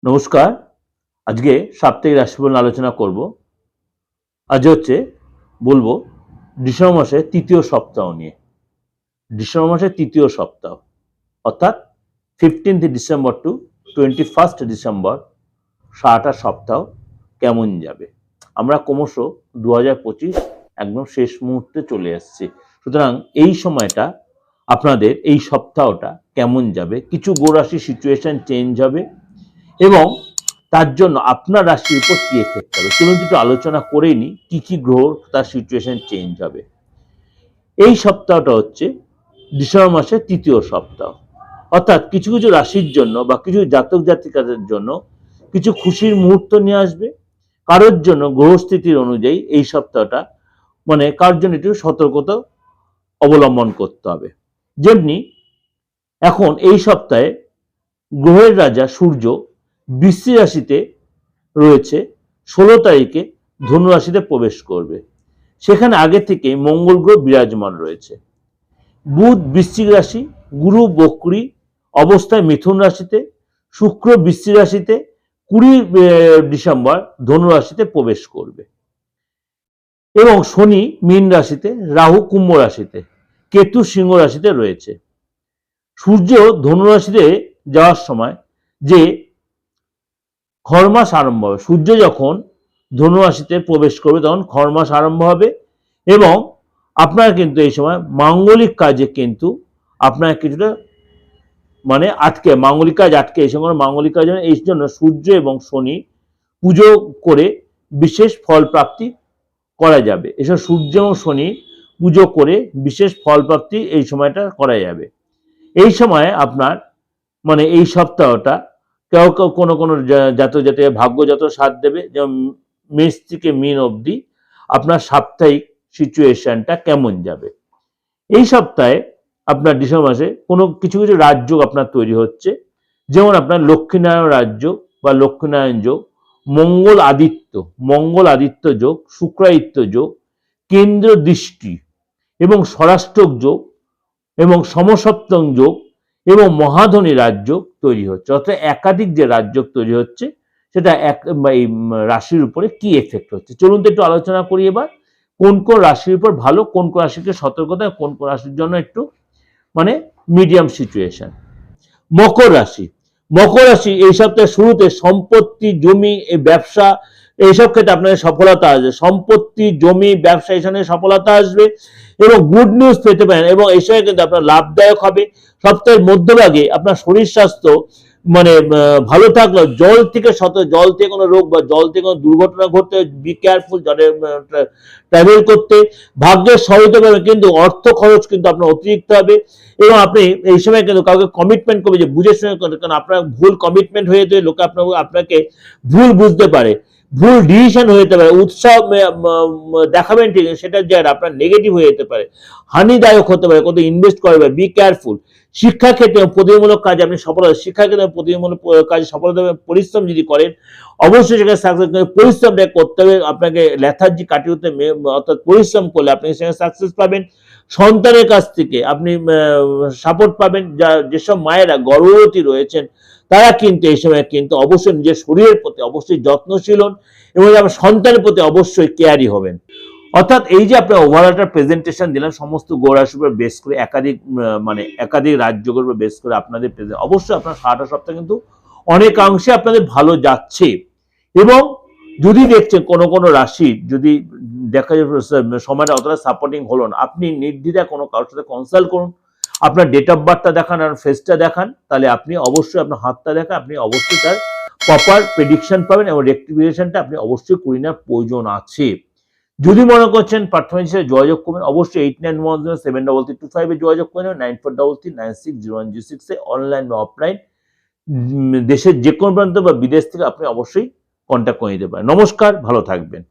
নমস্কার। আজকে সাপ্তাহিক রাশিফল আলোচনা করব। আজ বলবো ডিসেম্বর মাসের তৃতীয় সপ্তাহ নিয়ে। ডিসেম্বর মাসের তৃতীয় সপ্তাহ অর্থাৎ 15th December two 21st December সারাটা সপ্তাহ কেমন যাবে। আমরা ক্রমশ 2025 একদম শেষ মুহূর্তে চলে এসেছি। সুতরাং এই সময়টা আপনাদের এই সপ্তাহটা কেমন যাবে, কিছু গ্রহ রাশির সিচুয়েশন চেঞ্জ হবে এবং তার জন্য আপনার রাশির উপর কি এফেক্ট হবে চলুন একটু আলোচনা করে নিই কি কি গ্রহ তার সিচুয়েশন চেঞ্জ হবে। এই সপ্তাহটা ডিসেম্বর মাসের তৃতীয় সপ্তাহ, অর্থাৎ কিছু কিছু রাশির জন্য বা কিছু জাতক জাতিকাদের জন্য কিছু খুশির মুহূর্ত নিয়ে আসবে। কারোর জন্য গ্রহস্থিতির অনুযায়ী এই সপ্তাহটা কারোর জন্য একটু সতর্কতা অবলম্বন করতে হবে। যেমনি এখন এই সপ্তাহে গ্রহের রাজা সূর্য বৃশ্চিক রাশিতে রয়েছে, 16 তারিখে ধনু রাশিতে প্রবেশ করবে। সেখানে আগে থেকে মঙ্গল গ্রহ বিরাজমান রয়েছে। বুধ বৃশ্চিক রাশি, গুরু বক্রী অবস্থায় মিথুন রাশিতে, শুক্র বৃশ্চিক রাশিতে 20 ডিসেম্বর ধনু রাশিতে প্রবেশ করবে এবং শনি মীন রাশিতে, রাহু কুম্ভ রাশিতে, কেতু সিংহ রাশিতে রয়েছে। সূর্য ধনু রাশিতে যাওয়ার সময় যে খর মাস আরম্ভ হবে, সূর্য যখন ধনু রাশিতে প্রবেশ করবে তখন খর মাস আরম্ভ হবে এবং আপনারা কিন্তু এই সময় মাঙ্গলিক কাজে কিন্তু আপনারা কিছুটা আটকে মাঙ্গলিক কাজ আটকে এই সময় মাঙ্গলিক কাজ এই জন্য সূর্য এবং শনি পুজো করে বিশেষ ফল প্রাপ্তি করা যাবে। এসব সূর্য এবং শনি পুজো করে বিশেষ ফল প্রাপ্তি এই সময়টা করা যাবে। এই সময় আপনার এই সপ্তাহটা কেউ কেউ কোনো কোনো জাতক জাতিকা ভাগ্য যত সাথ দেবে, যেমন মেষ থেকে মীন অবধি আপনার সাপ্তাহিক সিচুয়েশনটা কেমন যাবে। এই সপ্তাহে আপনার ডিসেম্বর মাসে কোনো কিছু কিছু রাজযোগ আপনার তৈরি হচ্ছে, যেমন আপনার লক্ষ্মীনারায়ণ রাজযোগ বা লক্ষ্মীনারায়ণ যোগ, মঙ্গল আদিত্য যোগ, শুক্রাদিত্য যোগ, কেন্দ্র দৃষ্টি এবং স্বরাষ্ট্রক যোগ এবং সমসপ্তম যোগ এবং মহাধনী রাজযোগ তৈরি হচ্ছে। অর্থাৎ একাধিক যে রাজযোগ তৈরি হচ্ছে সেটা এই রাশির উপরে কি এফেক্ট হচ্ছে চলুন তো একটু আলোচনা করি। এবার কোন কোন রাশির উপর ভালো, কোন কোন রাশিকে সতর্কতা, কোন কোন রাশির জন্য একটু মিডিয়াম সিচুয়েশন। মকর রাশি এই সপ্তাহের শুরুতে সম্পত্তি, জমি, ব্যবসা এইসব ক্ষেত্রে আপনাদের সফলতা আসবে। সম্পত্তি, জমি, ব্যবসা এই সময় সফলতা আসবে এবং গুড নিউজ পেতে পারেন এবং এই সময় কিন্তু আপনার লাভদায়ক হবে। সপ্তাহের মধ্যভাগে আপনার শরীর স্বাস্থ্য ভালো থাকলো। জল থেকে কোনো রোগ বা জল থেকে কোনো দুর্ঘটনা ঘটতে বি কেয়ারফুল, জলে ট্রাভেল করতে। ভাগ্যের সহায়তা পাবেন কিন্তু অর্থ খরচ কিন্তু আপনার অতিরিক্ত হবে এবং আপনি এই সময় কিন্তু কাউকে কমিটমেন্ট করবে যে বুঝে শুনে করতে, কারণ আপনার ভুল কমিটমেন্ট হয়ে যেতে লোকে আপনাকে ভুল বুঝতে পারে, ভুল ডিসিশন হয়ে যেতে পারে। উৎসাহ দেখাবেন ঠিক, সেটা যে আপনার নেগেটিভ হয়ে যেতে পারে, হানিদায়ক হতে পারে, কত ইনভেস্ট করবে, বি কেয়ারফুল। শিক্ষাক্ষেত্রে প্রতিমূলক কাজে আপনি সফলতা, শিক্ষাক্ষেত্রে প্রতিমূলক কাজে সফলতা পরিশ্রম যদি করেন অবশ্যই সেখানে সাকসেস, পরিশ্রমটা করতে হবে আপনাকে, লেথার্জি কাটিয়ে উঠতে অর্থাৎ পরিশ্রম করলে আপনি সেখানে সাকসেস পাবেন। সন্তানের কাছ থেকে আপনি সাপোর্ট পাবেন। যেসব মায়েরা গর্ভবতী রয়েছেন তারা কিন্তু এই সময় কিন্তু অবশ্যই নিজের শরীরের প্রতি অবশ্যই যত্নশীল হন এবং আপনার সন্তানের প্রতি অবশ্যই কেয়ারি হবেন। অর্থাৎ এই যে আপনার ওভারঅলটা প্রেজেন্টেশন দিলাম সমস্ত গ্রহ রাশির উপর বেস করে, একাধিক রাজযোগের উপর বেস করে আপনাদের অবশ্যই আপনার সারাটা সপ্তাহ কিন্তু অনেকাংশে আপনাদের ভালো যাচ্ছে এবং যদি দেখছেন কোনো রাশির যদি দেখা যাচ্ছে সময়টা অতটা সাপোর্টিং হলো না, আপনি নির্দ্বিধায় কোনো কারোর সাথে কনসাল্ট করুন, আপনার ডেট অফ বার্থটা দেখান আর ফেসটা দেখান, তাহলে আপনি অবশ্যই আপনার হাতটা দেখান, আপনি অবশ্যই তার প্রপার প্রেডিকশন পাবেন এবং রেক্টিফিকেশনটা আপনি অবশ্যই করে নেওয়ার প্রয়োজন আছে। যদি মনে করছেন প্রাথমিক হিসেবে যোগাযোগ করবেন অবশ্যই 89107325 যোগাযোগ করে নেবেন, 9433960106 অনলাইন বা অফলাইন দেশের যে কোনো প্রান্ত বা বিদেশ থেকে আপনি অবশ্যই কন্ট্যাক্ট করে নিতে পারেন। নমস্কার, ভালো থাকবেন।